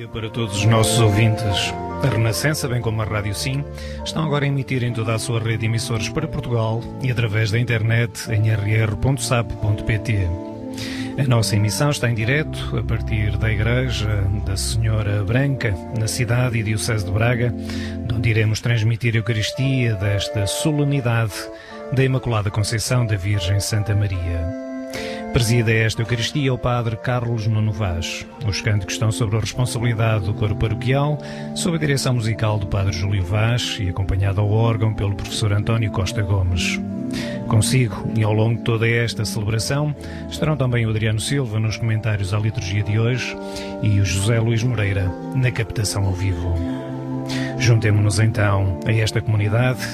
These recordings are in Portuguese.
dia para todos os nossos ouvintes. A Renascença, bem como a Rádio Sim, estão agora a emitir em toda a sua rede de emissores para Portugal e através da internet em rr.sap.pt. A nossa emissão está em direto a partir da Igreja da Senhora Branca, na cidade e diocese de Braga, onde iremos transmitir a Eucaristia desta solenidade da Imaculada Conceição da Virgem Santa Maria. Presida esta Eucaristia o Padre Carlos Nuno Vaz. Os cânticos estão sob a responsabilidade do coro paroquial, sob a direção musical do Padre Júlio Vaz e acompanhado ao órgão pelo Professor António Costa Gomes. Consigo, e ao longo de toda esta celebração, estarão também o Adriano Silva nos comentários à liturgia de hoje e o José Luís Moreira na captação ao vivo. Juntemo-nos então a esta comunidade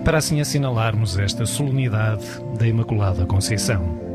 para assim assinalarmos esta solenidade da Imaculada Conceição.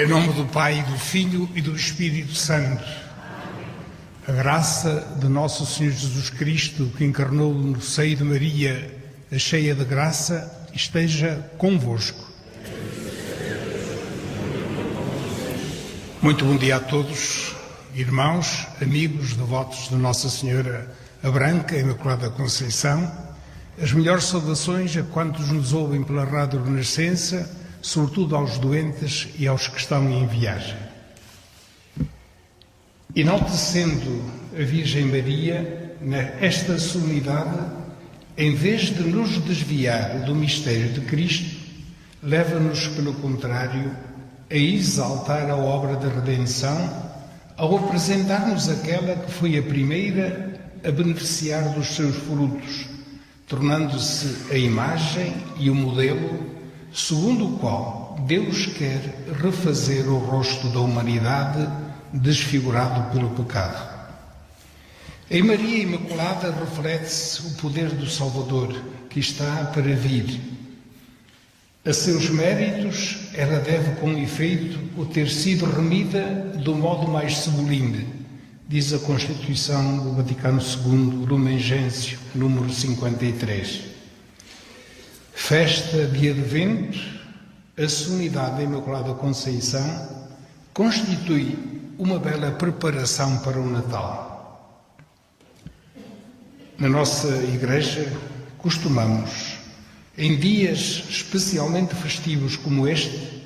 Em nome do Pai, do Filho e do Espírito Santo, a graça de nosso Senhor Jesus Cristo, que encarnou no seio de Maria, a cheia de graça, esteja convosco. Muito bom dia a todos, irmãos, amigos, devotos de Nossa Senhora a Branca, a Imaculada Conceição. As melhores saudações a quantos nos ouvem pela Rádio Renascença, sobretudo aos doentes e aos que estão em viagem. Enaltecendo a Virgem Maria, nesta solenidade, em vez de nos desviar do mistério de Cristo, leva-nos, pelo contrário, a exaltar a obra da redenção, ao apresentar-nos aquela que foi a primeira a beneficiar dos seus frutos, tornando-se a imagem e o modelo segundo o qual Deus quer refazer o rosto da humanidade desfigurado pelo pecado. Em Maria Imaculada reflete-se o poder do Salvador que está para vir. A seus méritos, ela deve com efeito o ter sido remida do modo mais sublime, diz a Constituição do Vaticano II, Lumen Gentium, número 53. Festa de Advento, a solenidade da Imaculada Conceição constitui uma bela preparação para o Natal. Na nossa Igreja, costumamos, em dias especialmente festivos como este,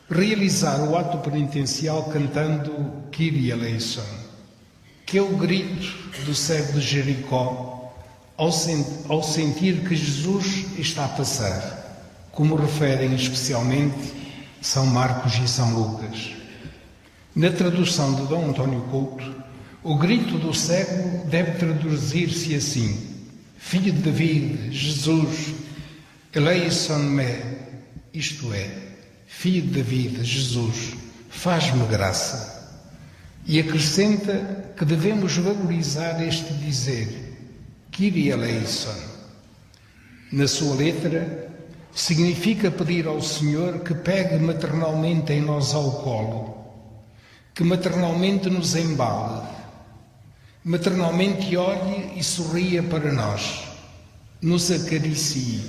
realizar o ato penitencial cantando Kyrie eleison, que é o grito do cego de Jericó ao sentir que Jesus está a passar, como referem especialmente São Marcos e São Lucas. Na tradução de Dom António Couto, o grito do cego deve traduzir-se assim: Filho de David, Jesus, eleison-me, isto é, Filho de David, Jesus, faz-me graça. E acrescenta que devemos valorizar este dizer, Kyrie eleison. Na sua letra, significa pedir ao Senhor que pegue maternalmente em nós ao colo, que maternalmente nos embale, maternalmente olhe e sorria para nós, nos acaricie,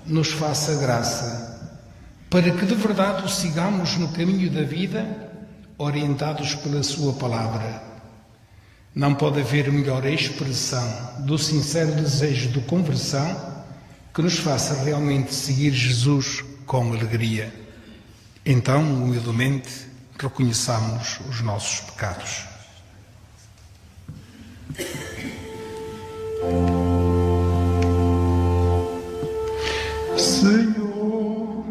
nos faça graça, para que de verdade o sigamos no caminho da vida, orientados pela sua palavra. Não pode haver melhor expressão do sincero desejo de conversão que nos faça realmente seguir Jesus com alegria. Então, humildemente, reconheçamos os nossos pecados. Senhor,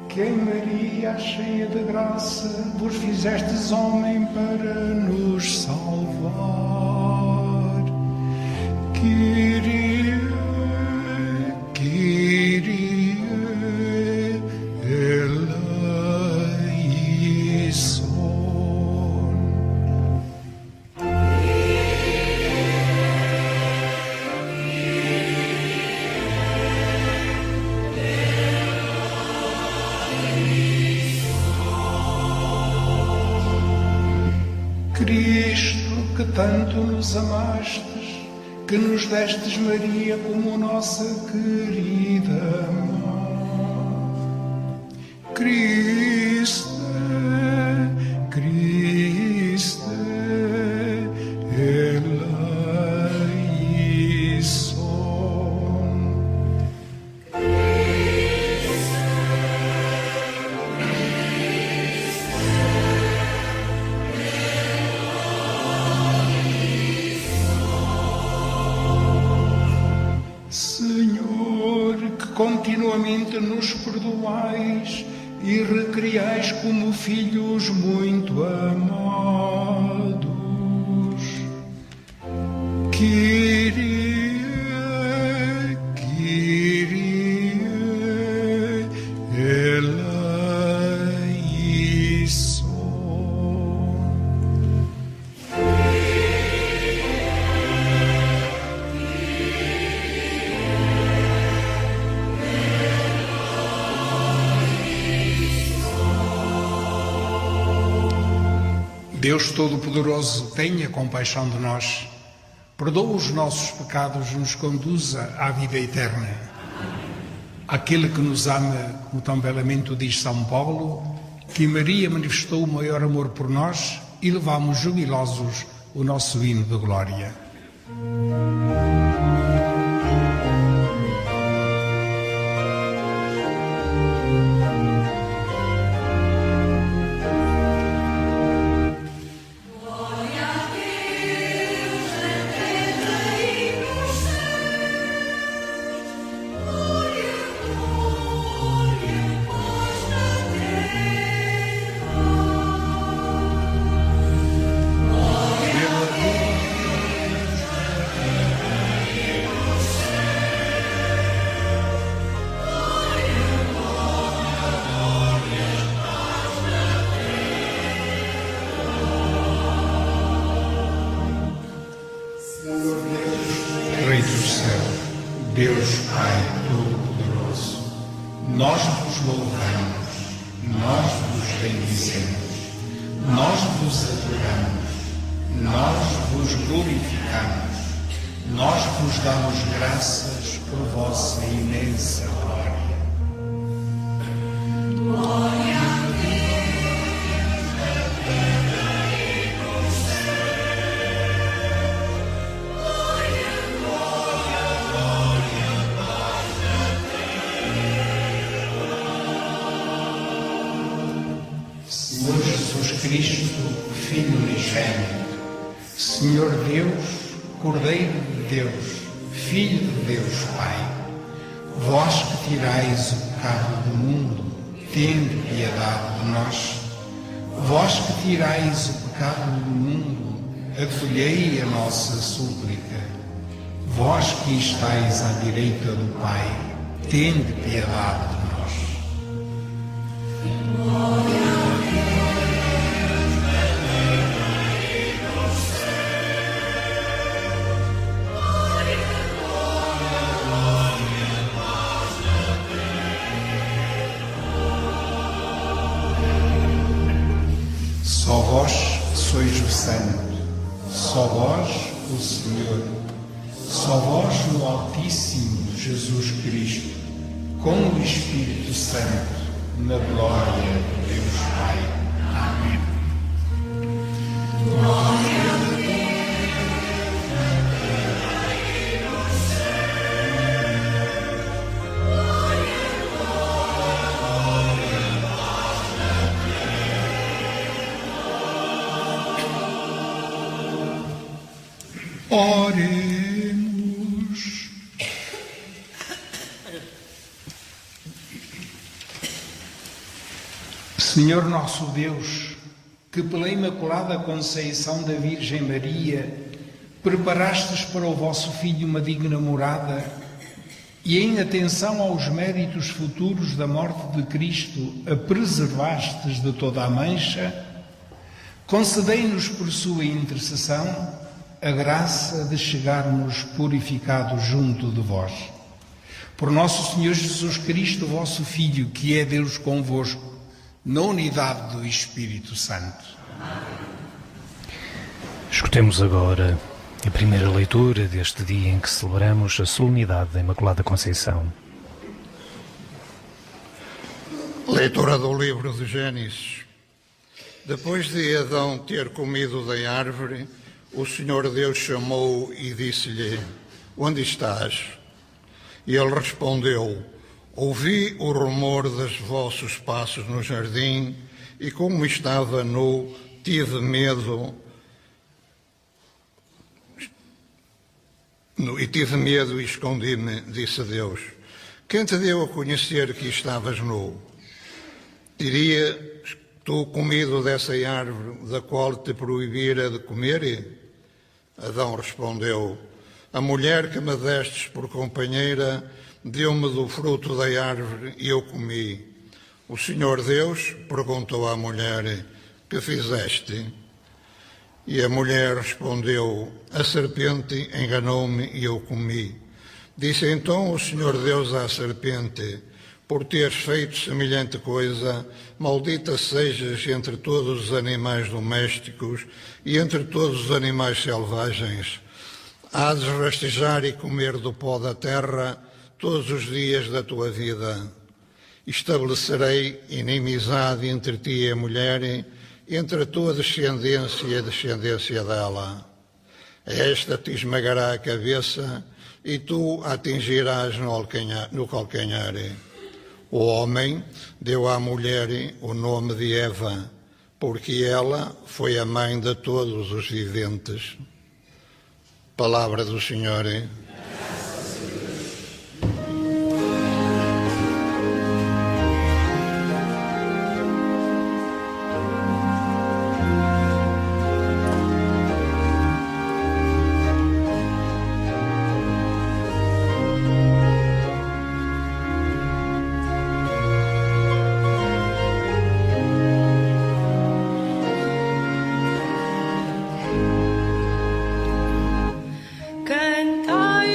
que em Maria, cheia de graça, vos fizestes homem para nos salvar. Kyrie, Kyrie eleison. Cristo, que tanto nos amastes, que nos destes Maria como nossa querida mãe. Cristo, Cristo, eleison. Senhor, que continuamente nos perdoais e recriais como filhos muito amados. Kyrie, Kyrie eleison. Deus Todo-Poderoso, tenha compaixão de nós, perdoa os nossos pecados e nos conduza à vida eterna. Aquele que nos ama, como tão belamente o diz São Paulo, que Maria manifestou o maior amor por nós e levamos jubilosos o nosso hino de glória. Rei do céu, Deus Pai Todo-Poderoso, nós vos vos louvamos, nós vos bendizemos, nós vos adoramos, nós vos glorificamos, nós vos damos graças por vossa imensa glória. Glória a Deus na terra e no céu. Glória, glória, glória, paz na terra. Senhor Jesus Cristo, Filho unigênito, Senhor Deus, Cordeiro de Deus, Filho de Deus Pai, vós que tirais o pecado do mundo, tende piedade de nós. Vós que tirais o pecado do mundo, acolhei a nossa súplica. Vós que estáis à direita do Pai, tende piedade de nós. Glória a Deus na terra e no céu. Glória, glória, glória, paz na terra. Só vós sois o Santo, só vós o Senhor, só vós o Altíssimo Jesus Cristo, com o Espírito Santo, na glória de Deus Pai. Amém. Glória a Deus na terra e no céu. Glória, glória, glória, paz na terra. Oremos. Senhor nosso Deus, que pela Imaculada Conceição da Virgem Maria preparastes para o vosso Filho uma digna morada e em atenção aos méritos futuros da morte de Cristo a preservastes de toda a mancha, concedei-nos por sua intercessão a graça de chegarmos purificados junto de vós. Por nosso Senhor Jesus Cristo, vosso Filho, que é Deus convosco, na unidade do Espírito Santo. Escutemos agora a primeira leitura deste dia em que celebramos a solenidade da Imaculada Conceição. Leitura do livro de Gênesis. Depois de Adão ter comido da árvore, o Senhor Deus chamou e disse-lhe: onde estás? E ele respondeu: ouvi o rumor dos vossos passos no jardim, e como estava nu, tive medo. E escondi-me, disse Deus. Quem te deu a conhecer que estavas nu? Terias tu comido dessa árvore da qual te proibira de comer? Adão respondeu: a mulher que me destes por companheira deu-me do fruto da árvore e eu comi. O Senhor Deus perguntou à mulher: que fizeste? E a mulher respondeu: a serpente enganou-me e eu comi. Disse então o Senhor Deus à serpente: por teres feito semelhante coisa, maldita sejas entre todos os animais domésticos e entre todos os animais selvagens. Há de rastejar e comer do pó da terra todos os dias da tua vida. Estabelecerei inimizade entre ti e a mulher, entre a tua descendência e a descendência dela. Esta te esmagará a cabeça e tu a atingirás no calcanhar. O homem deu à mulher o nome de Eva, porque ela foi a mãe de todos os viventes. Palavra do Senhor. Cantai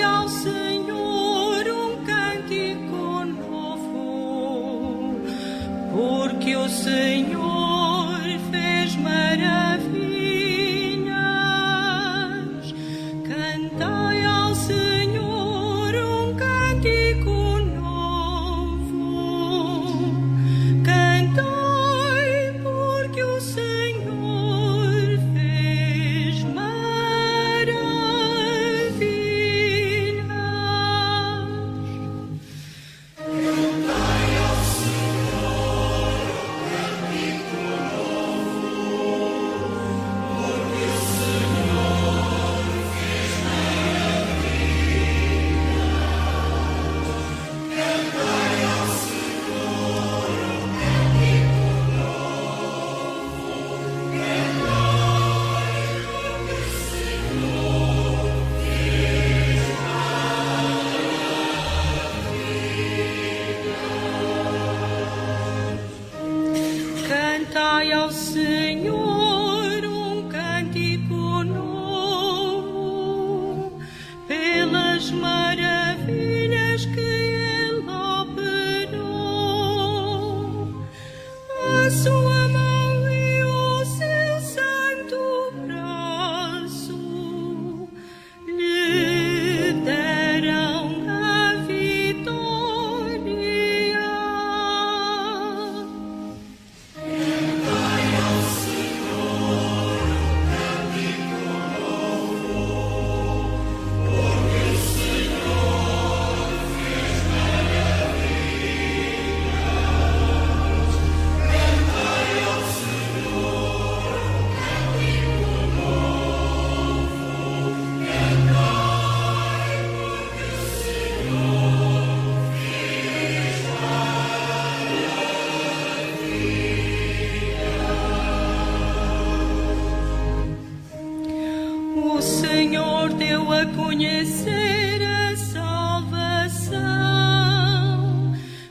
Senhor deu a conhecer a salvação,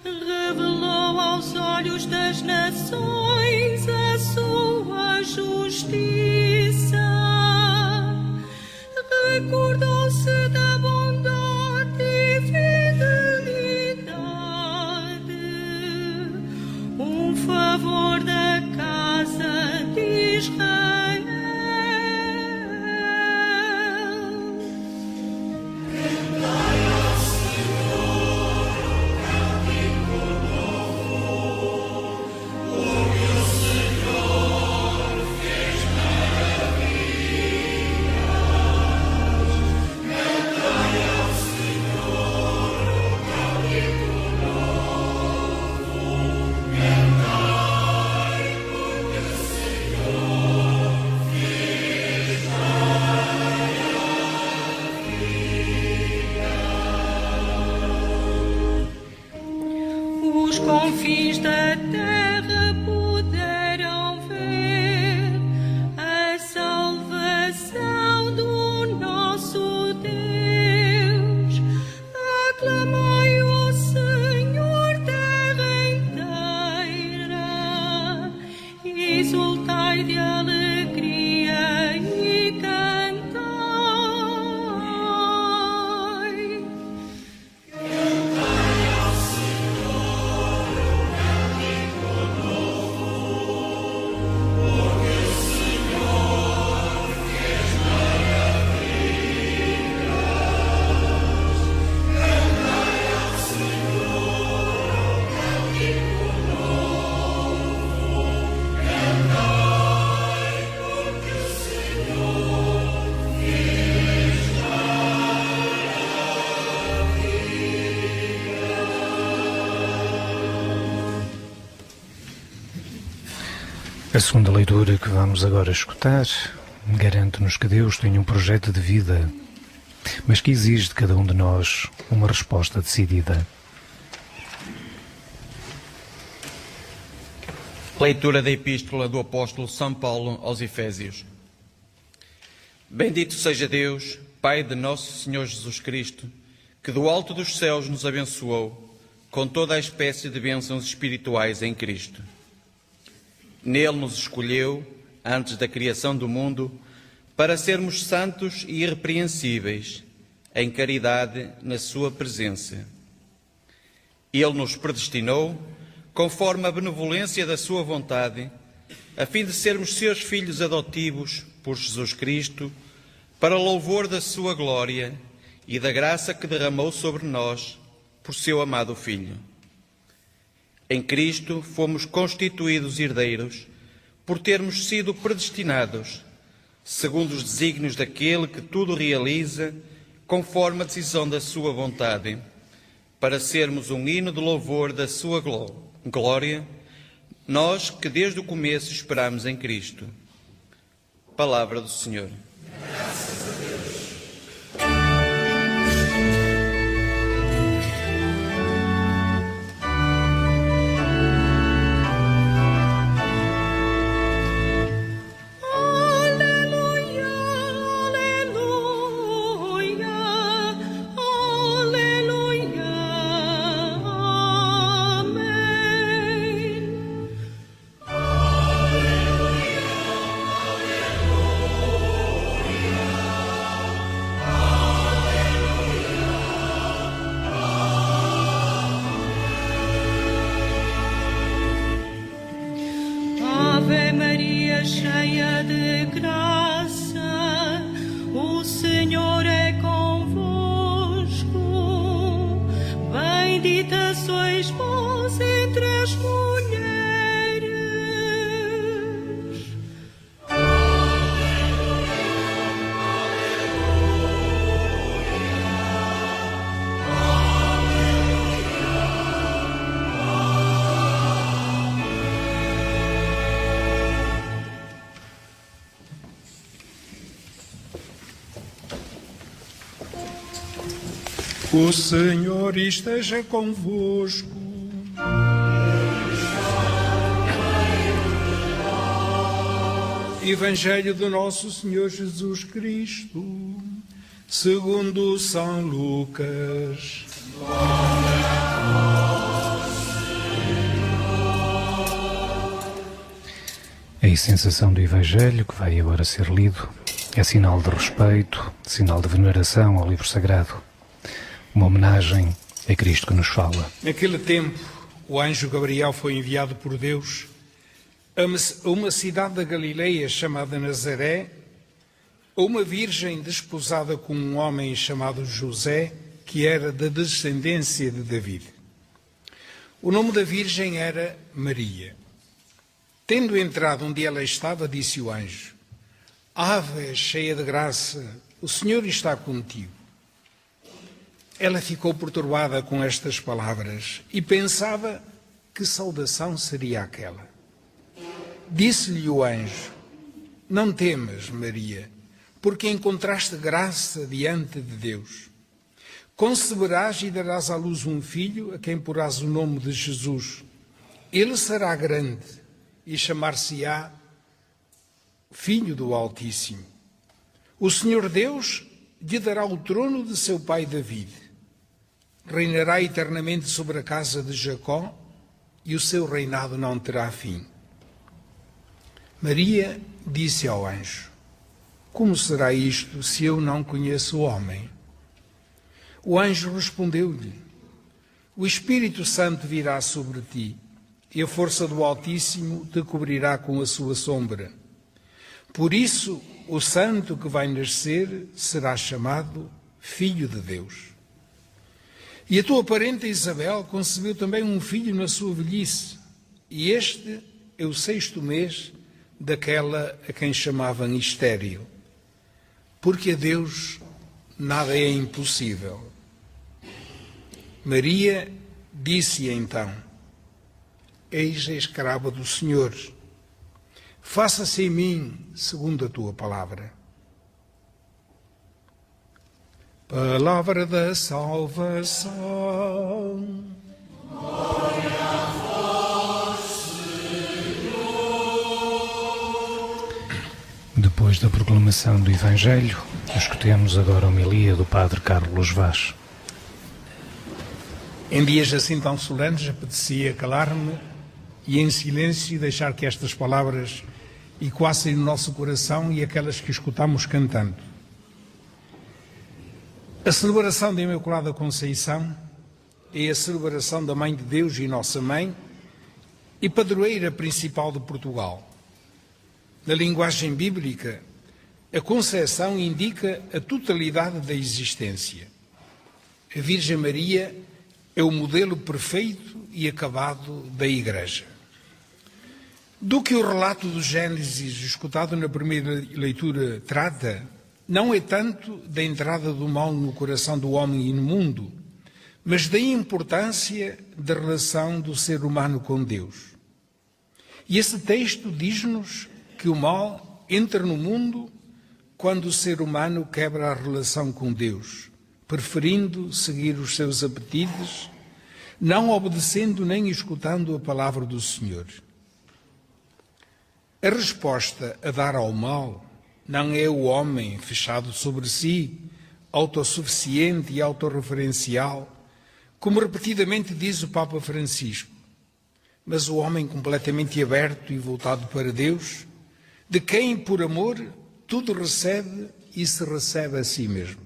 revelou aos olhos das nações a sua justiça, recordou-se da bondade e fidelidade, um favor da casa de Israel. Os confins da terra puderam ver a salvação do nosso Deus. Aclamai o Senhor, terra inteira, exultai de alegria e cantai. A segunda leitura que vamos agora escutar garante-nos que Deus tem um projeto de vida, mas que exige de cada um de nós uma resposta decidida. Leitura da Epístola do Apóstolo São Paulo aos Efésios. Bendito seja Deus, Pai de nosso Senhor Jesus Cristo, que do alto dos céus nos abençoou com toda a espécie de bênçãos espirituais em Cristo. Nele nos escolheu, antes da criação do mundo, para sermos santos e irrepreensíveis, em caridade na sua presença. Ele nos predestinou, conforme a benevolência da sua vontade, a fim de sermos seus filhos adotivos por Jesus Cristo, para louvor da sua glória e da graça que derramou sobre nós por seu amado Filho. Em Cristo fomos constituídos herdeiros, por termos sido predestinados, segundo os desígnios daquele que tudo realiza, conforme a decisão da sua vontade, para sermos um hino de louvor da sua glória, nós que desde o começo esperamos em Cristo. Palavra do Senhor. Graças a Deus. Ave Maria, cheia de graça, o Senhor é convosco. Bendita sois vós entre as mulheres. O Senhor esteja convosco. Evangelho do nosso Senhor Jesus Cristo, segundo São Lucas. A sensação do Evangelho que vai agora ser lido é sinal de respeito, sinal de veneração ao livro sagrado, uma homenagem a Cristo que nos fala. Naquele tempo, o anjo Gabriel foi enviado por Deus a uma cidade da Galileia chamada Nazaré, a uma virgem desposada com um homem chamado José, que era da descendência de David. O nome da virgem era Maria. Tendo entrado onde ela estava, disse o anjo: Ave, cheia de graça, o Senhor está contigo. Ela ficou perturbada com estas palavras e pensava que saudação seria aquela. Disse-lhe o anjo: Não temas, Maria, porque encontraste graça diante de Deus. Conceberás e darás à luz um filho, a quem porás o nome de Jesus. Ele será grande e chamar-se-á Filho do Altíssimo. O Senhor Deus lhe dará o trono de seu pai David. Reinará eternamente sobre a casa de Jacó e o seu reinado não terá fim. Maria disse ao anjo: Como será isto se eu não conheço o homem? O anjo respondeu-lhe: O Espírito Santo virá sobre ti e a força do Altíssimo te cobrirá com a sua sombra. Por isso, o santo que vai nascer será chamado Filho de Deus. E a tua parenta Isabel concebeu também um filho na sua velhice, e este é o 6º mês daquela a quem chamavam estéril, porque a Deus nada é impossível. Maria disse então: Eis a escrava do Senhor, faça-se em mim segundo a tua palavra. Palavra da salvação. Glória a vós, Senhor. Depois da proclamação do Evangelho, escutemos agora a homilia do Padre Carlos Vaz. Em dias assim tão solenes, apetecia calar-me e em silêncio deixar que estas palavras ecoassem no nosso coração e aquelas que escutamos cantando. A celebração da Imaculada Conceição é a celebração da Mãe de Deus e Nossa Mãe e padroeira principal de Portugal. Na linguagem bíblica, a Conceição indica a totalidade da existência. A Virgem Maria é o modelo perfeito e acabado da Igreja. Do que o relato do Gênesis, escutado na primeira leitura, trata, não é tanto da entrada do mal no coração do homem e no mundo, mas da importância da relação do ser humano com Deus. E esse texto diz-nos que o mal entra no mundo quando o ser humano quebra a relação com Deus, preferindo seguir os seus apetites, não obedecendo nem escutando a palavra do Senhor. A resposta a dar ao mal não é o homem fechado sobre si, autossuficiente e autorreferencial, como repetidamente diz o Papa Francisco, mas o homem completamente aberto e voltado para Deus, de quem, por amor, tudo recebe e se recebe a si mesmo.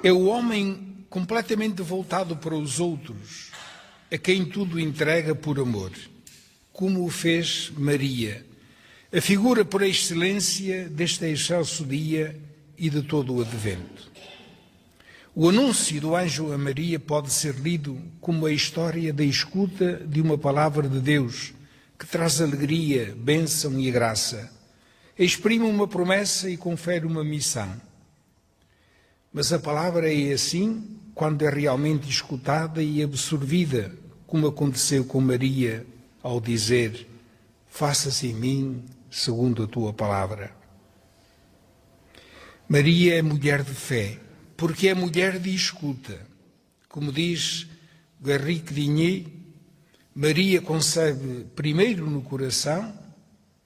É o homem completamente voltado para os outros, a quem tudo entrega por amor, como o fez Maria, a figura por excelência deste excelso dia e de todo o Advento. O anúncio do anjo a Maria pode ser lido como a história da escuta de uma palavra de Deus que traz alegria, bênção e graça, exprime uma promessa e confere uma missão. Mas a palavra é assim quando é realmente escutada e absorvida, como aconteceu com Maria ao dizer: faça-se em mim segundo a tua palavra. Maria é mulher de fé, porque é mulher de escuta. Como diz Garrigue Digné, Maria concebe primeiro no coração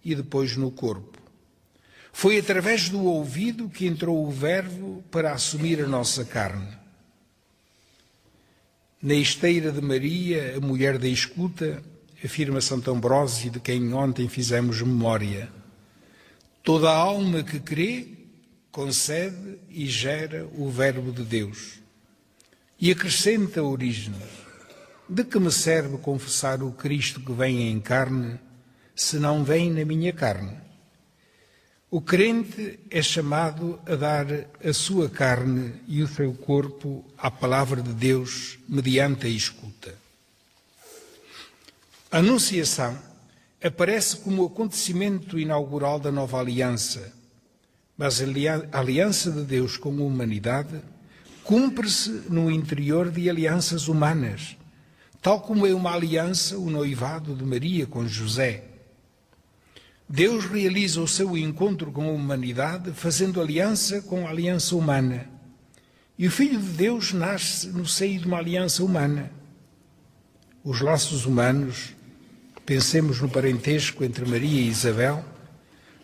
e depois no corpo. Foi através do ouvido que entrou o Verbo para assumir a nossa carne. Na esteira de Maria, a mulher da escuta, afirma Santo Ambrósio, de quem ontem fizemos memória: toda a alma que crê concebe e gera o Verbo de Deus. E acrescenta Orígenes: de que me serve confessar o Cristo que vem em carne, se não vem na minha carne? O crente é chamado a dar a sua carne e o seu corpo à palavra de Deus mediante a escuta. A Anunciação aparece como o acontecimento inaugural da nova aliança, mas a aliança de Deus com a humanidade cumpre-se no interior de alianças humanas, tal como é uma aliança o noivado de Maria com José. Deus realiza o seu encontro com a humanidade fazendo aliança com a aliança humana. E o Filho de Deus nasce no seio de uma aliança humana. Os laços humanos, pensemos no parentesco entre Maria e Isabel,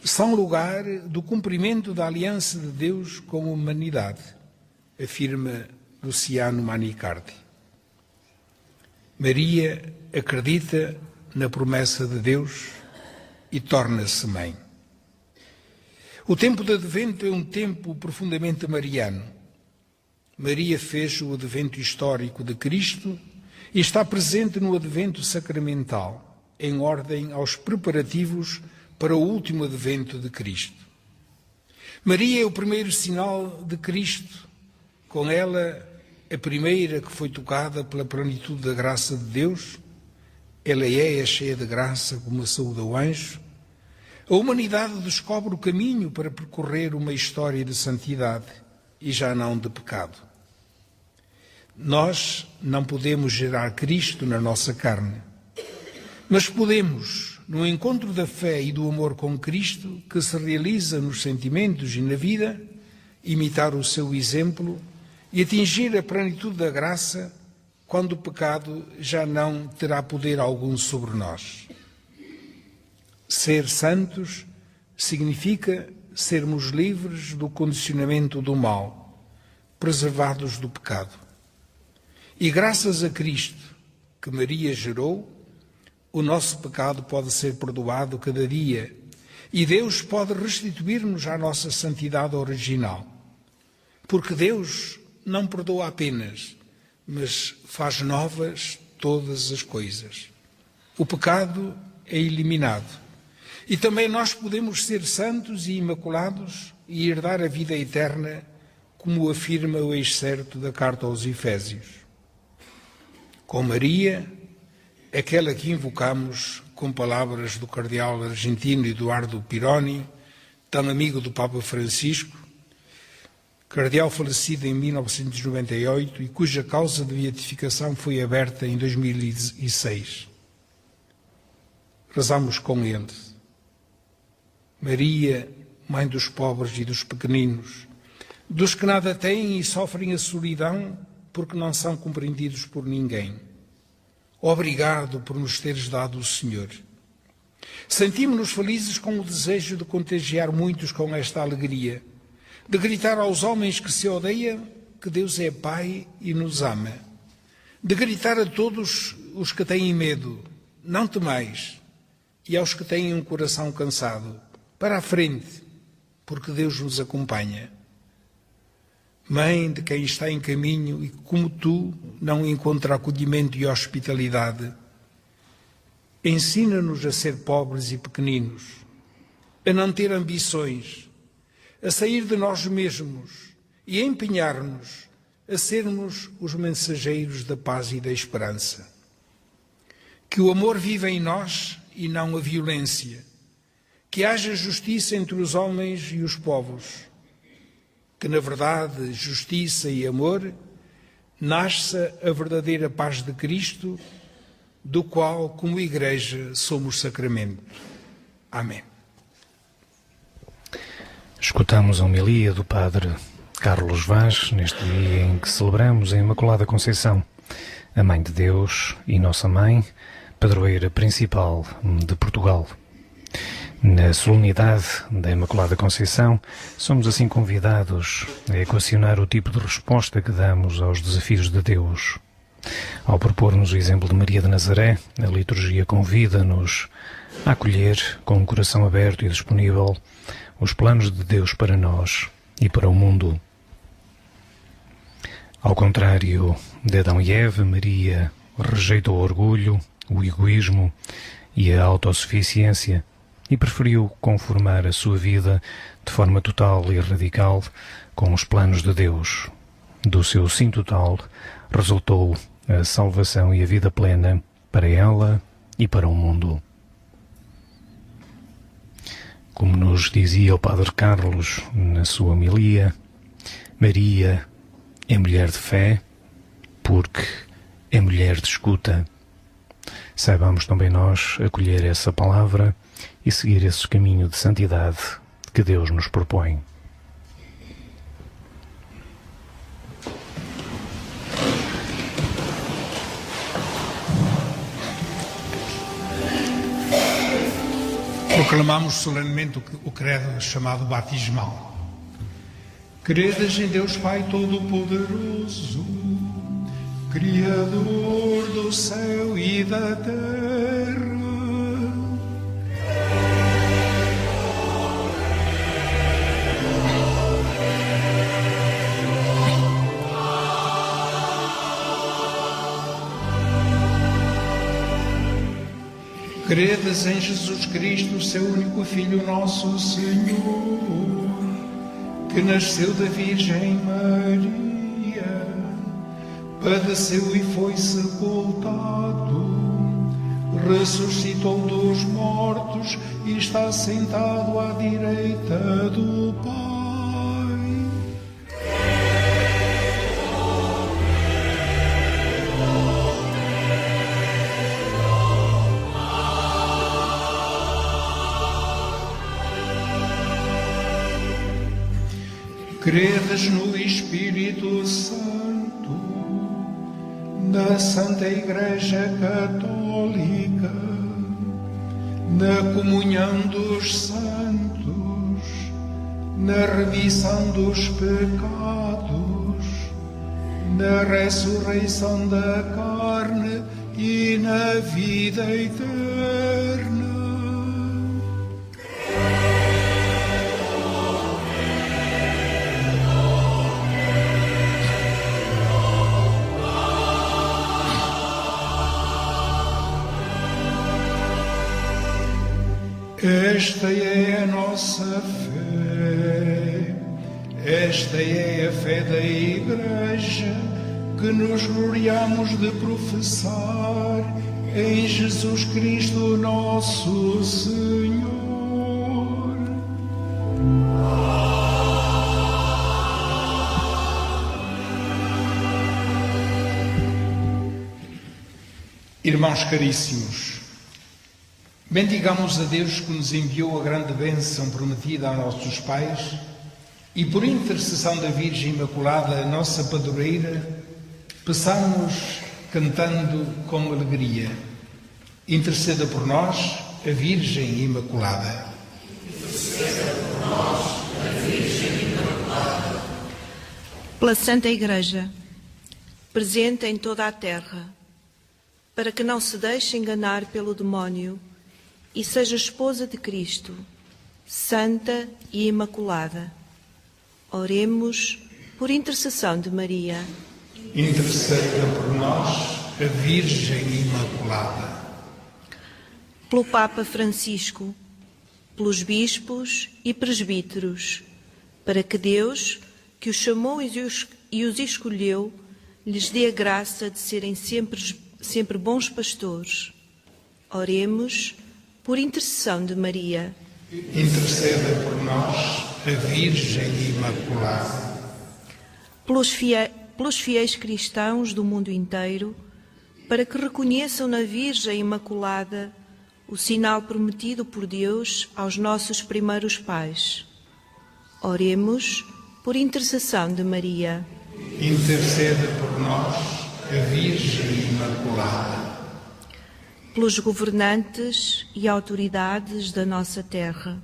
são lugar do cumprimento da aliança de Deus com a humanidade, afirma Luciano Manicardi. Maria acredita na promessa de Deus e torna-se mãe. O tempo do Advento é um tempo profundamente mariano. Maria fez o Advento histórico de Cristo e está presente no Advento sacramental, em ordem aos preparativos para o último Advento de Cristo. Maria é o primeiro sinal de Cristo, com ela a primeira que foi tocada pela plenitude da graça de Deus. Ela é cheia de graça, como a saúde ao anjo. A humanidade descobre o caminho para percorrer uma história de santidade e já não de pecado. Nós não podemos gerar Cristo na nossa carne, mas podemos, no encontro da fé e do amor com Cristo, que se realiza nos sentimentos e na vida, imitar o seu exemplo e atingir a plenitude da graça quando o pecado já não terá poder algum sobre nós. Ser santos significa sermos livres do condicionamento do mal, preservados do pecado. E graças a Cristo, que Maria gerou, o nosso pecado pode ser perdoado cada dia e Deus pode restituir-nos à nossa santidade original. Porque Deus não perdoa apenas, mas faz novas todas as coisas. O pecado é eliminado. E também nós podemos ser santos e imaculados e herdar a vida eterna, como afirma o excerto da carta aos Efésios. Com Maria, aquela que invocamos com palavras do cardeal argentino Eduardo Pironi, tão amigo do Papa Francisco, cardeal falecido em 1998 e cuja causa de beatificação foi aberta em 2006. Rezamos com ele. Maria, mãe dos pobres e dos pequeninos, dos que nada têm e sofrem a solidão porque não são compreendidos por ninguém. Obrigado por nos teres dado o Senhor. Sentimos-nos felizes com o desejo de contagiar muitos com esta alegria, de gritar aos homens que se odeiam que Deus é Pai e nos ama, de gritar a todos os que têm medo, não temais, e aos que têm um coração cansado, para a frente, porque Deus nos acompanha. Mãe de quem está em caminho e que, como tu, não encontra acolhimento e hospitalidade, ensina-nos a ser pobres e pequeninos, a não ter ambições, a sair de nós mesmos e a empenhar-nos a sermos os mensageiros da paz e da esperança. Que o amor viva em nós e não a violência, que haja justiça entre os homens e os povos, que na verdade, justiça e amor, nasça a verdadeira paz de Cristo, do qual, como Igreja, somos sacramento. Amém. Escutamos a homilia do Padre Carlos Vaz, neste dia em que celebramos a Imaculada Conceição, a Mãe de Deus e Nossa Mãe, padroeira principal de Portugal. Na solenidade da Imaculada Conceição, somos assim convidados a equacionar o tipo de resposta que damos aos desafios de Deus. Ao propor-nos o exemplo de Maria de Nazaré, a liturgia convida-nos a acolher, com um coração aberto e disponível, os planos de Deus para nós e para o mundo. Ao contrário de Adão e Eva, Maria rejeitou o orgulho, o egoísmo e a autossuficiência e preferiu conformar a sua vida de forma total e radical com os planos de Deus. Do seu sim total resultou a salvação e a vida plena para ela e para o mundo. Como nos dizia o Padre Carlos na sua homilia, Maria é mulher de fé porque é mulher de escuta. Saibamos também nós acolher essa palavra e seguir esse caminho de santidade que Deus nos propõe. Proclamamos solenemente o credo chamado batismal. Credes em Deus Pai Todo-Poderoso, Criador do céu e da terra. Credes em Jesus Cristo, seu único Filho, nosso Senhor, que nasceu da Virgem Maria, padeceu e foi sepultado, ressuscitou dos mortos e está sentado à direita do Pai. Credes no Espírito Santo, na Santa Igreja Católica, na comunhão dos santos, na remissão dos pecados, na ressurreição da carne e na vida eterna. Esta é a nossa fé, esta é a fé da Igreja que nos gloriamos de professar em Jesus Cristo nosso Senhor. Irmãos caríssimos, bendigamos a Deus que nos enviou a grande bênção prometida a nossos pais e por intercessão da Virgem Imaculada, a nossa padroeira, peçamos cantando com alegria. Interceda por nós a Virgem Imaculada. Interceda por nós a Virgem Imaculada. Pela Santa Igreja, presente em toda a terra, para que não se deixe enganar pelo demónio e seja esposa de Cristo, santa e imaculada. Oremos por intercessão de Maria. Interceda por nós, a Virgem Imaculada. Pelo Papa Francisco, pelos bispos e presbíteros, para que Deus, que os chamou e os escolheu, lhes dê a graça de serem sempre bons pastores. Oremos por intercessão de Maria. Interceda por nós, a Virgem Imaculada. Pelos fiéis cristãos do mundo inteiro, para que reconheçam na Virgem Imaculada o sinal prometido por Deus aos nossos primeiros pais. Oremos por intercessão de Maria. Interceda por nós, a Virgem Imaculada. pelos governantes e autoridades da nossa terra,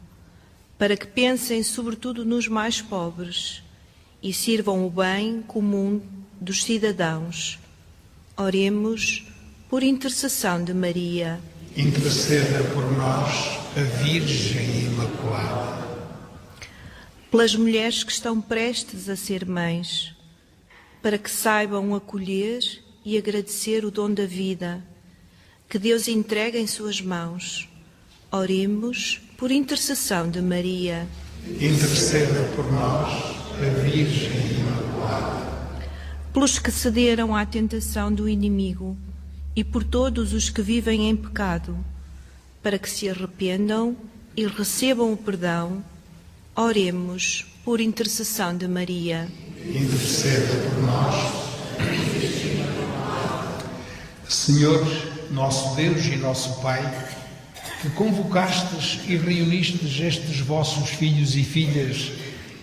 para que pensem sobretudo nos mais pobres e sirvam o bem comum dos cidadãos. Oremos por intercessão de Maria. Interceda por nós, a Virgem Imaculada. Pelas mulheres que estão prestes a ser mães, para que saibam acolher e agradecer o dom da vida que Deus entrega em suas mãos. Oremos por intercessão de Maria. Interceda por nós, a Virgem Imaculada. Pelos que cederam à tentação do inimigo e por todos os que vivem em pecado, para que se arrependam e recebam o perdão. Oremos por intercessão de Maria. Interceda por nós. Senhor, nosso Deus e nosso Pai, que convocastes e reunistes estes vossos filhos e filhas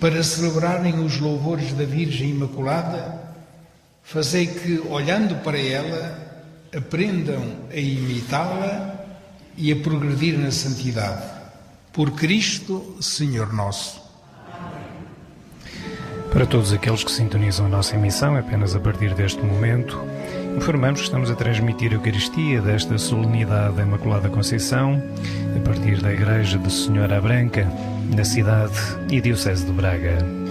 para celebrarem os louvores da Virgem Imaculada, fazei que, olhando para ela, aprendam a imitá-la e a progredir na santidade. Por Cristo, Senhor nosso. Para todos aqueles que sintonizam a nossa emissão, apenas a partir deste momento, informamos que estamos a transmitir a Eucaristia desta solenidade da Imaculada Conceição, a partir da Igreja de Senhora Branca, na cidade e diocese de Braga.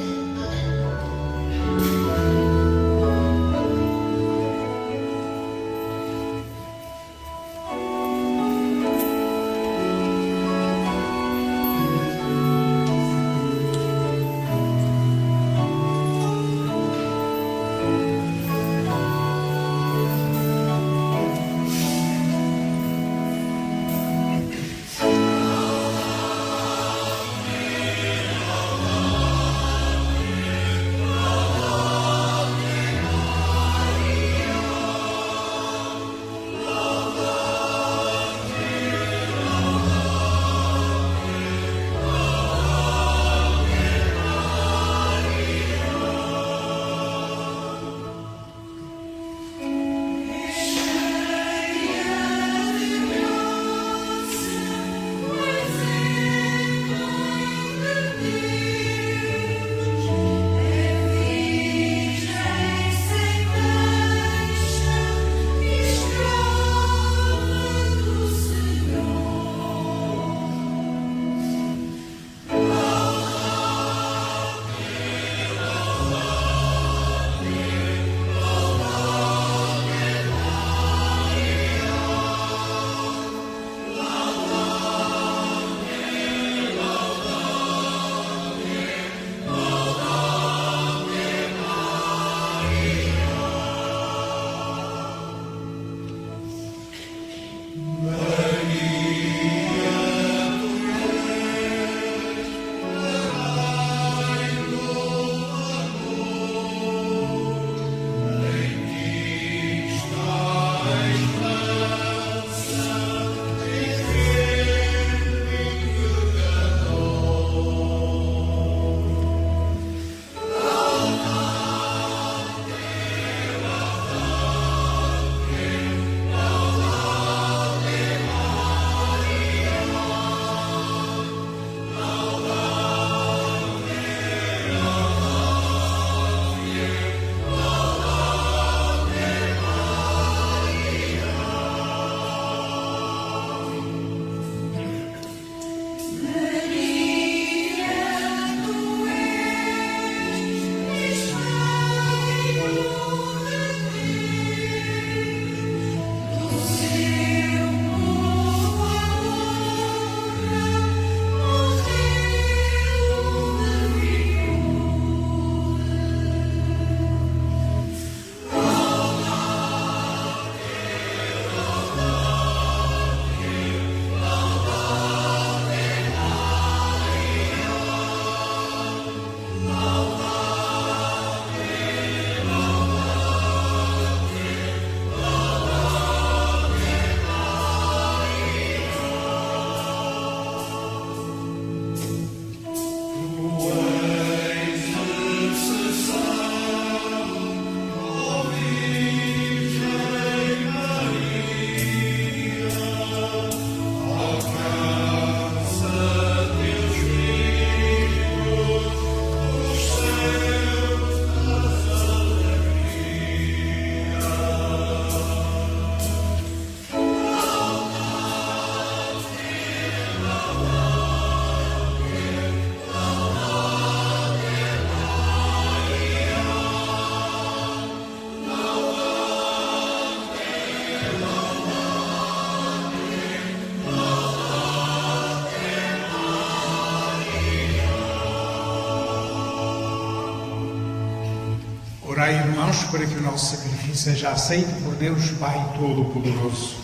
Orai, irmãos, para que o nosso sacrifício seja aceito por Deus Pai Todo-Poderoso.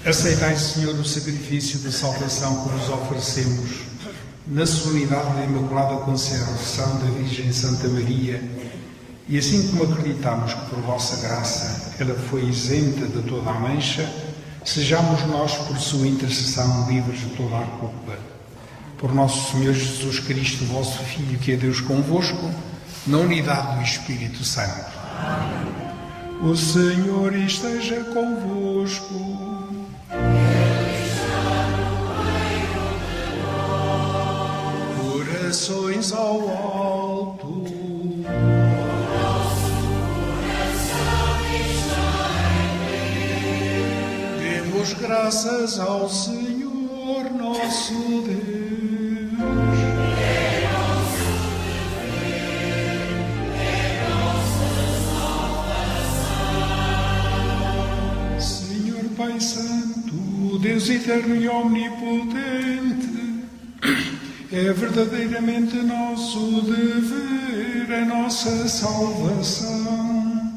Aceitai, Senhor, o sacrifício de salvação que vos oferecemos, na solenidade da Imaculada Conceição da Virgem Santa Maria, e assim como acreditamos que por vossa graça ela foi isenta de toda a mancha, sejamos nós, por sua intercessão, livres de toda a culpa. Por nosso Senhor Jesus Cristo, vosso Filho, que é Deus convosco, na unidade do Espírito Santo. Amém. O Senhor esteja convosco. Corações ao alto. Demos graças ao Senhor nosso Deus. Senhor Pai Santo, Deus eterno e omnipotente, é verdadeiramente nosso dever, a nossa salvação,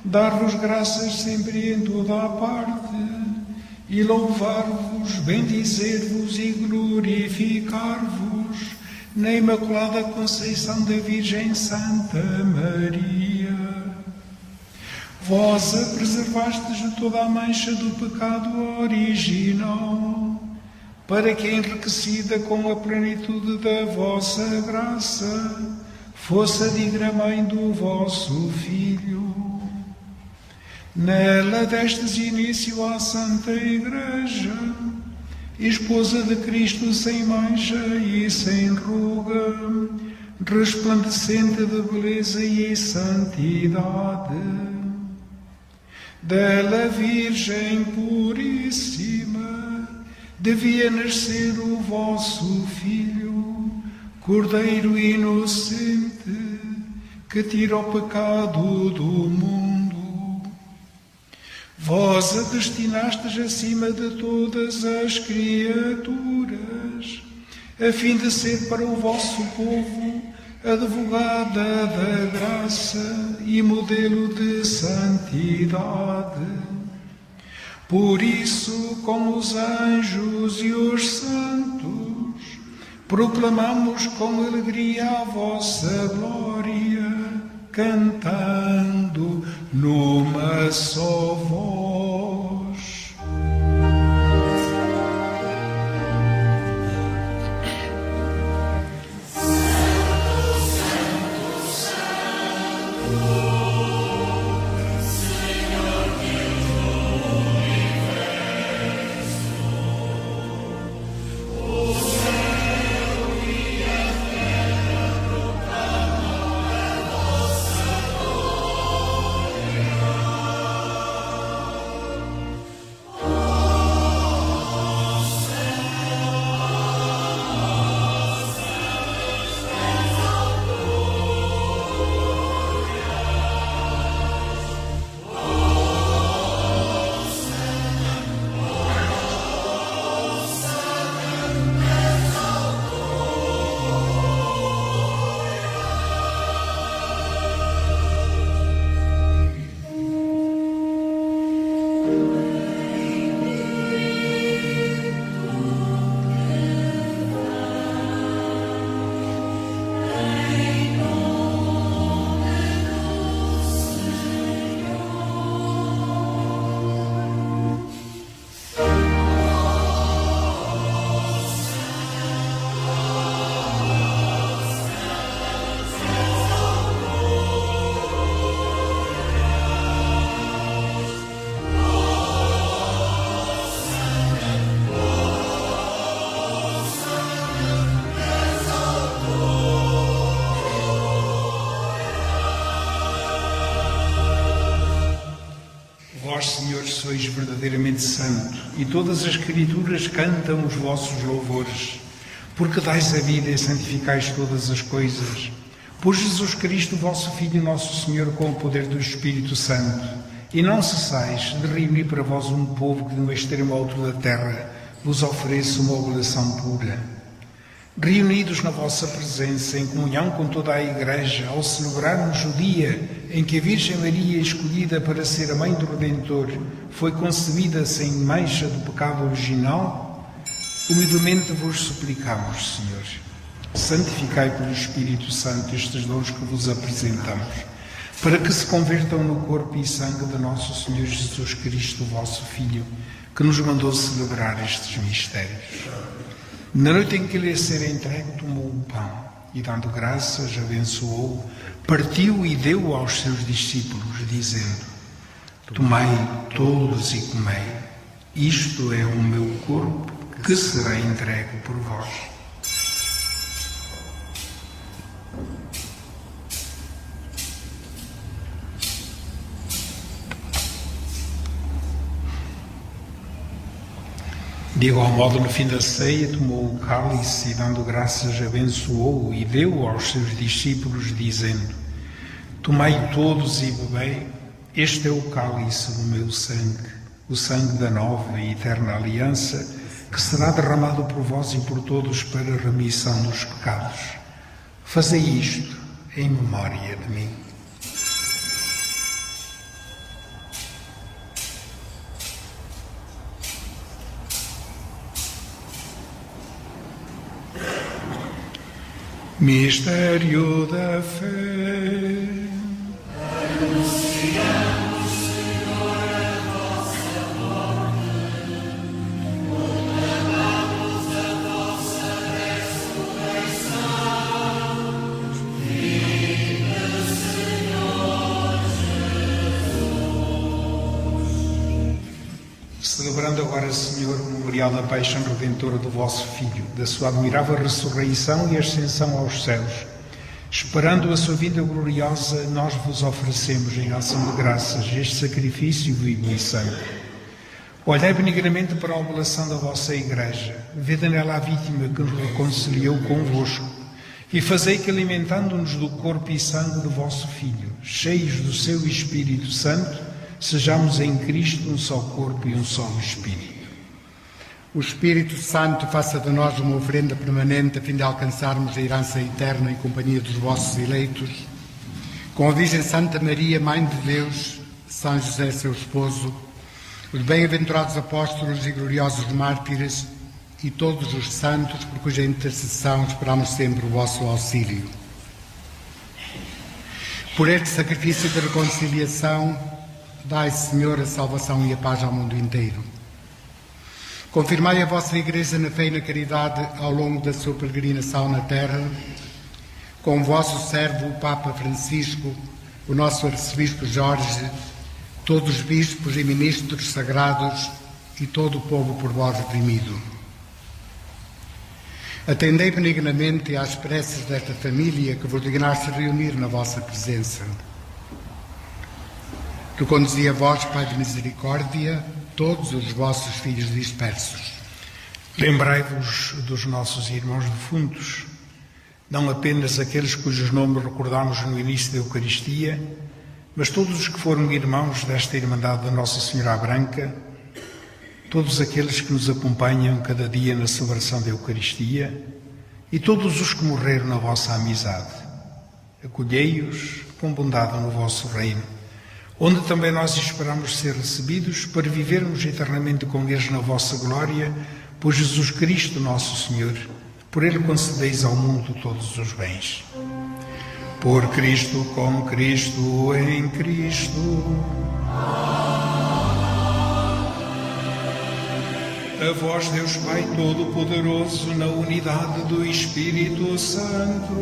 dar-vos graças sempre e em toda a parte, e louvar-vos, bendizer-vos e glorificar-vos na Imaculada Conceição da Virgem Santa Maria. Vós a preservastes de toda a mancha do pecado original, para que, enriquecida com a plenitude da vossa graça, fosse a digna mãe do vosso Filho. Nela destes início à Santa Igreja, esposa de Cristo sem mancha e sem ruga, resplandecente de beleza e santidade. Dela, Virgem puríssima, devia nascer o vosso Filho, Cordeiro inocente, que tira o pecado do mundo. Vós a destinastes acima de todas as criaturas, a fim de ser para o vosso povo advogada da graça e modelo de santidade. Por isso, com os anjos e os santos, proclamamos com alegria a vossa glória, cantando numa só voz. Senhor, sois verdadeiramente santo, e todas as criaturas cantam os vossos louvores, porque dais a vida e santificais todas as coisas. Por Jesus Cristo, vosso Filho, nosso Senhor, com o poder do Espírito Santo, e não cessais de reunir para vós um povo que de um extremo ao outro da terra vos ofereço uma oblação pura. Reunidos na vossa presença, em comunhão com toda a Igreja, ao celebrarmos o dia em que a Virgem Maria, escolhida para ser a Mãe do Redentor, foi concebida sem mancha do pecado original, humildemente vos suplicamos, Senhor, santificai pelo Espírito Santo estes dons que vos apresentamos, para que se convertam no corpo e sangue de nosso Senhor Jesus Cristo, vosso Filho, que nos mandou celebrar estes mistérios. Na noite em que lhe ser entregue, tomou o pão e, dando graças, abençoou, partiu e deu aos seus discípulos, dizendo: tomai todos e comei, isto é o meu corpo que será entregue por vós. De igual modo, no fim da ceia, tomou o cálice e, dando graças, abençoou e deu aos seus discípulos, dizendo: tomai todos e bebei, este é o cálice do meu sangue, o sangue da nova e eterna aliança, que será derramado por vós e por todos para a remissão dos pecados. Fazei isto em memória de mim. Mistério da fé. Anunciamos, Senhor, a vossa morte, proclamamos a vossa ressurreição. Viva, Senhor Jesus. Celebrando agora, Senhor, o memorial da paixão redentora do vosso Filho, da sua admirável ressurreição e ascensão aos céus, esperando a sua vinda gloriosa, nós vos oferecemos em ação de graças este sacrifício vivo e santo. Olhai benignamente para a oblação da vossa Igreja, vede nela a vítima que nos reconciliou convosco, e fazei que, alimentando-nos do corpo e sangue do vosso Filho, cheios do seu Espírito Santo, sejamos em Cristo um só corpo e um só Espírito. O Espírito Santo faça de nós uma oferenda permanente a fim de alcançarmos a herança eterna em companhia dos vossos eleitos. Com a Virgem Santa Maria, Mãe de Deus, São José, seu esposo, os bem-aventurados apóstolos e gloriosos mártires e todos os santos por cuja intercessão esperamos sempre o vosso auxílio. Por este sacrifício de reconciliação, dai, Senhor, a salvação e a paz ao mundo inteiro. Confirmai a vossa Igreja na fé e na caridade ao longo da sua peregrinação na terra, com o vosso servo, o Papa Francisco, o nosso arcebispo Jorge, todos os bispos e ministros sagrados e todo o povo por vós redimido. Atendei benignamente às preces desta família que vos dignaste reunir na vossa presença. Reconduzi a vós, Pai de misericórdia, todos os vossos filhos dispersos. Lembrai-vos dos nossos irmãos defuntos, não apenas aqueles cujos nomes recordamos no início da Eucaristia, mas todos os que foram irmãos desta Irmandade da Nossa Senhora Branca, todos aqueles que nos acompanham cada dia na celebração da Eucaristia e todos os que morreram na vossa amizade. Acolhei-os com bondade no vosso reino, onde também nós esperamos ser recebidos para vivermos eternamente com eles na vossa glória, por Jesus Cristo nosso Senhor. Por Ele concedeis ao mundo todos os bens. Por Cristo, com Cristo, em Cristo. A vós, Deus Pai Todo-Poderoso, na unidade do Espírito Santo.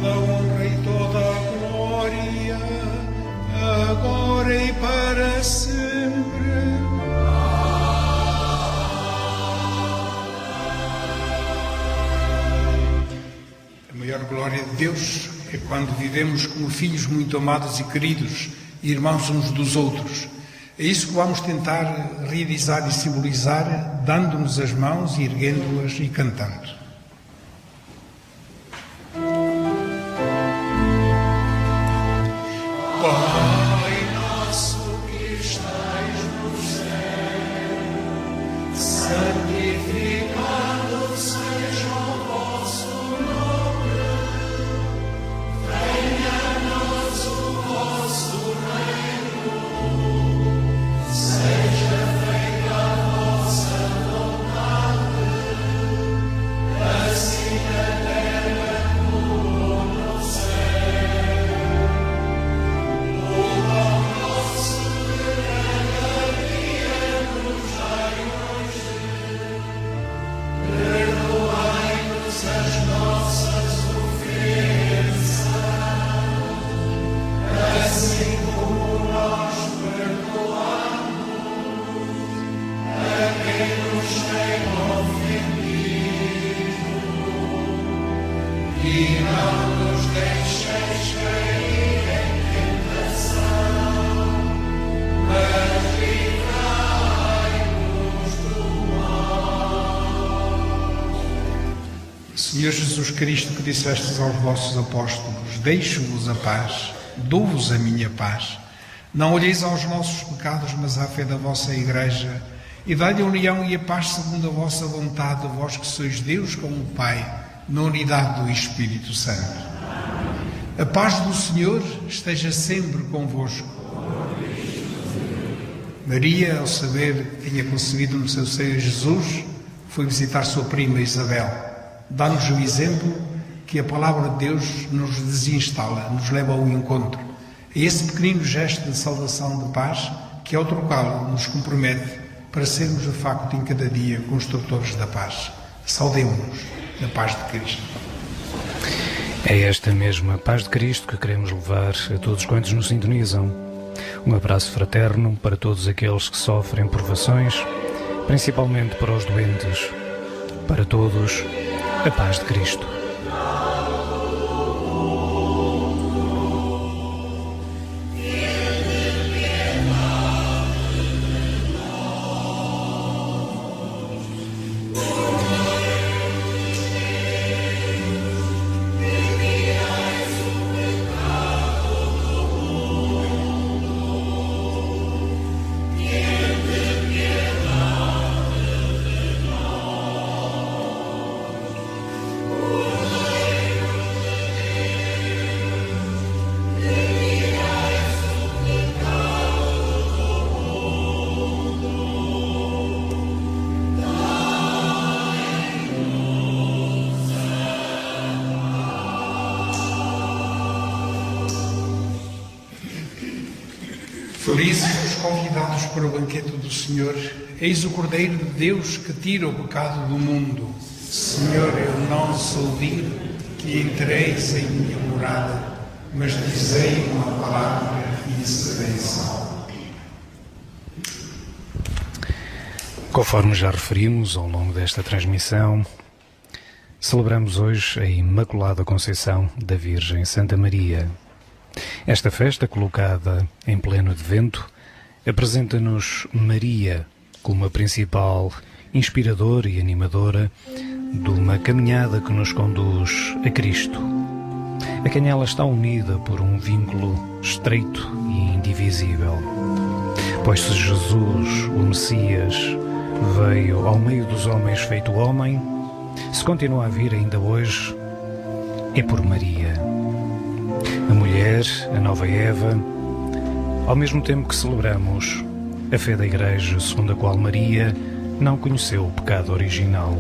Toda a honra e toda a glória, agora e para sempre. A maior glória de Deus é quando vivemos como filhos muito amados e queridos, irmãos uns dos outros. É isso que vamos tentar realizar e simbolizar, dando-nos as mãos e erguendo-as e cantando. Pai nosso que estás Senhor Jesus Cristo, que dissestes aos vossos apóstolos: deixo-vos a paz, dou-vos a minha paz. Não olheis aos nossos pecados, mas à fé da vossa Igreja, e dai-lhe a união e a paz segundo a vossa vontade, vós que sois Deus com o Pai, na unidade do Espírito Santo. A paz do Senhor esteja sempre convosco. Maria, ao saber que tinha concebido no seu seio Jesus, foi visitar sua prima Isabel. Dá-nos o exemplo que a palavra de Deus nos desinstala, nos leva ao encontro. É esse pequenino gesto de saudação de paz que, ao trocá-lo, nos compromete para sermos, de facto, em cada dia, construtores da paz. Saudemo-nos na paz de Cristo. É esta mesma paz de Cristo que queremos levar a todos quantos nos sintonizam. Um abraço fraterno para todos aqueles que sofrem provações, principalmente para os doentes. Para todos, a paz de Cristo. Felizes os convidados para o banquete do Senhor. Eis o Cordeiro de Deus que tira o pecado do mundo. Senhor, eu não sou digno que entreis em minha morada, mas dizei uma palavra e serei salvo. Conforme já referimos ao longo desta transmissão, celebramos hoje a Imaculada Conceição da Virgem Santa Maria. Esta festa, colocada em pleno advento, apresenta-nos Maria como a principal inspiradora e animadora de uma caminhada que nos conduz a Cristo, a quem ela está unida por um vínculo estreito e indivisível. Pois se Jesus, o Messias, veio ao meio dos homens feito homem, se continua a vir ainda hoje, é por Maria. A mulher, a nova Eva, ao mesmo tempo que celebramos a fé da Igreja segundo a qual Maria não conheceu o pecado original.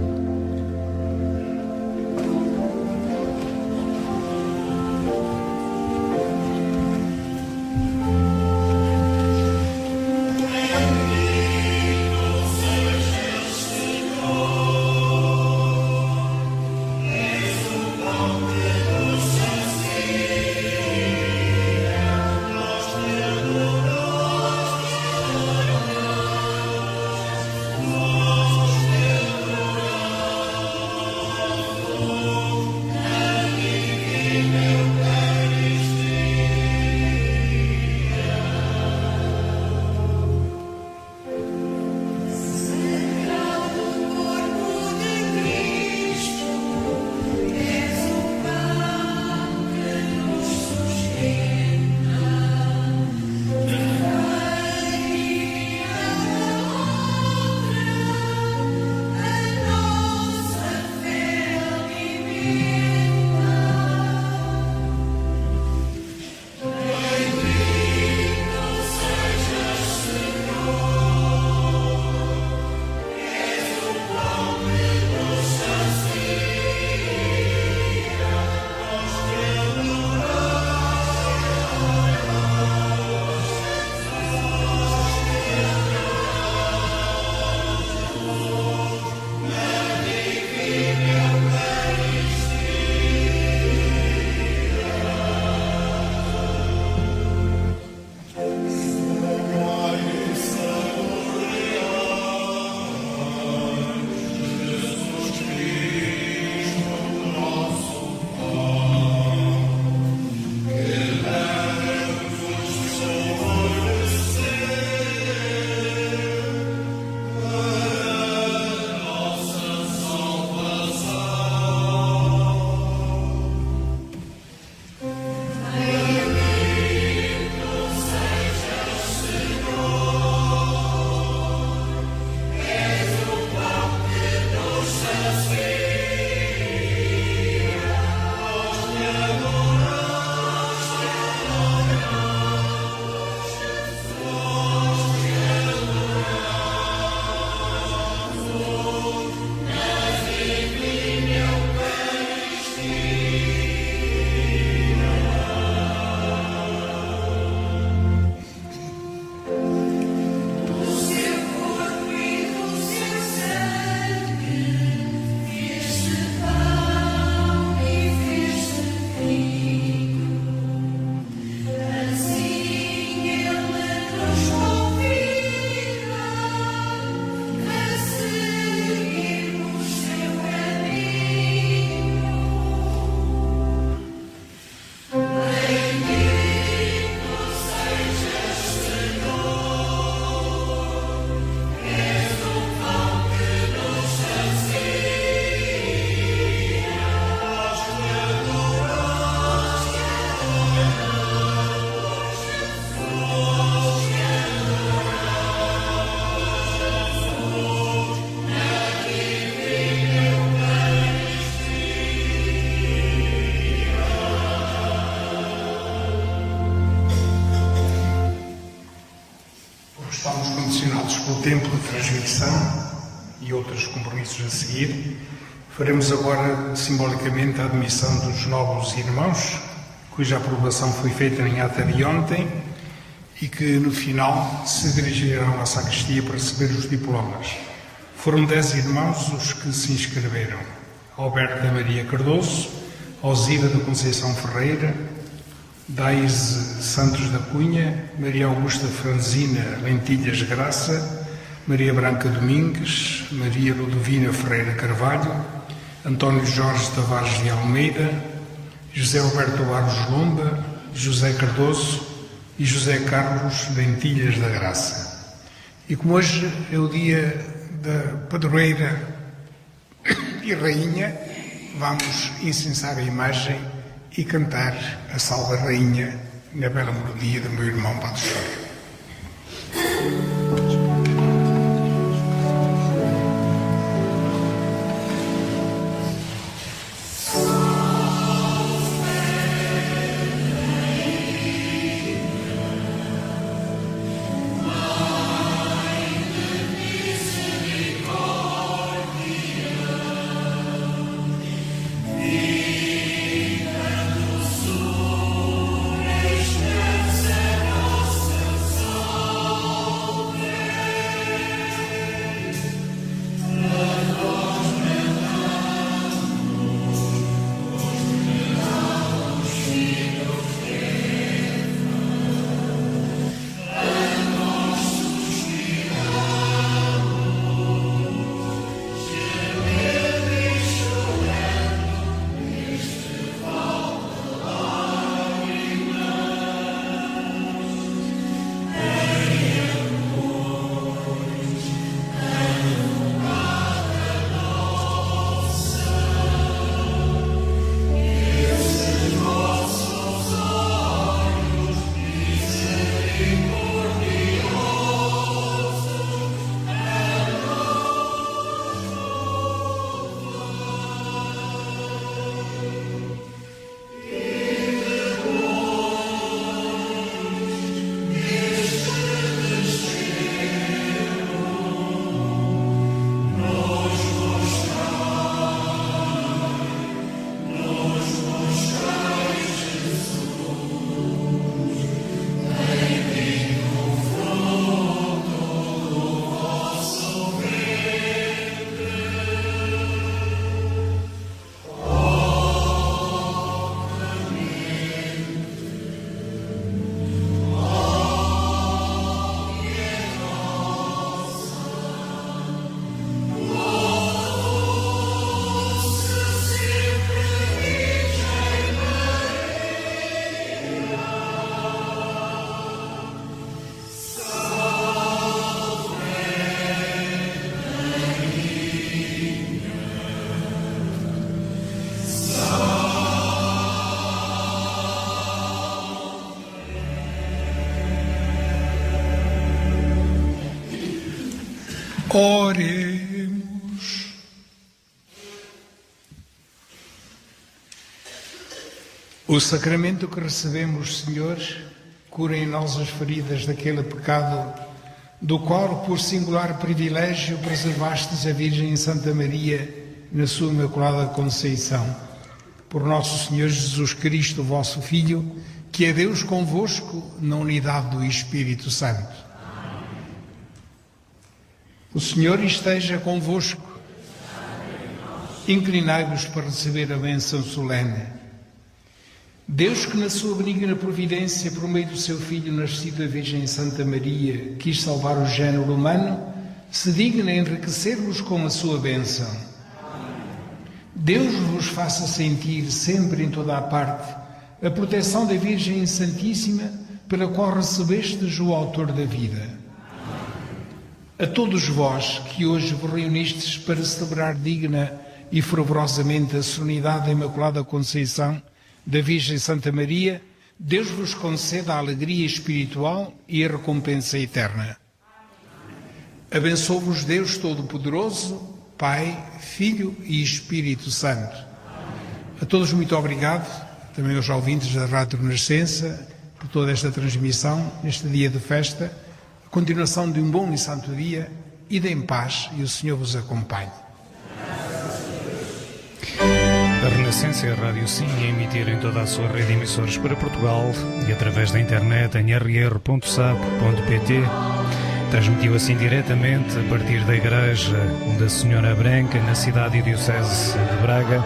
condicionados pelo tempo de transmissão e outros compromissos a seguir, faremos agora simbolicamente a admissão dos novos irmãos, cuja aprovação foi feita em ata de ontem e que no final se dirigirão à sacristia para receber os diplomas. Foram 10 irmãos os que se inscreveram: Alberta Maria Cardoso, Osília da Conceição Ferreira, Daise Santos da Cunha, Maria Augusta Franzina Lentilhas Graça, Maria Branca Domingues, Maria Ludovina Ferreira Carvalho, António Jorge Tavares de Almeida, José Alberto Barros Lomba, José Cardoso e José Carlos Lentilhas da Graça. E como hoje é o dia da padroeira e rainha, vamos incensar a imagem e cantar a Salve Rainha na bela melodia do meu irmão Padre Jorge. Oremos. O sacramento que recebemos, Senhor, cura em nós as feridas daquele pecado do qual, por singular privilégio, preservastes a Virgem Santa Maria na sua Imaculada Conceição. Por nosso Senhor Jesus Cristo, vosso Filho, que é Deus convosco na unidade do Espírito Santo. O Senhor esteja convosco. Inclinai-vos para receber a bênção solene. Deus, que na sua benigna providência, por meio do seu Filho nascido da Virgem Santa Maria, quis salvar o género humano, se digna enriquecer-vos com a sua bênção. Deus vos faça sentir sempre em toda a parte a proteção da Virgem Santíssima, pela qual recebestes o Autor da vida. A todos vós que hoje vos reunistes para celebrar digna e fervorosamente a solenidade da Imaculada Conceição da Virgem Santa Maria, Deus vos conceda a alegria espiritual e a recompensa eterna. Abençoe-vos Deus Todo-Poderoso, Pai, Filho e Espírito Santo. A todos muito obrigado, também aos ouvintes da Rádio Renascença, por toda esta transmissão, neste dia de festa. a continuação de um bom e santo dia. Ide em paz e o Senhor vos acompanhe. A Renascença e a Rádio Sim a emitir em toda a sua rede de emissores para Portugal e através da internet em rr.sap.pt. Transmitiu assim diretamente a partir da Igreja da Senhora Branca, na cidade e diocese de Braga,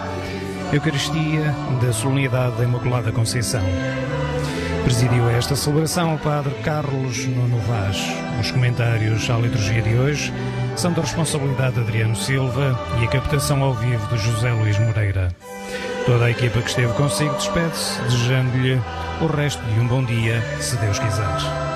a Eucaristia da Solenidade da Imaculada Conceição. Presidiu esta celebração o Padre Carlos Nuno Vaz. Os comentários à liturgia de hoje são da responsabilidade de Adriano Silva e a captação ao vivo de José Luís Moreira. Toda a equipa que esteve consigo despede-se, desejando-lhe o resto de um bom dia, se Deus quiser.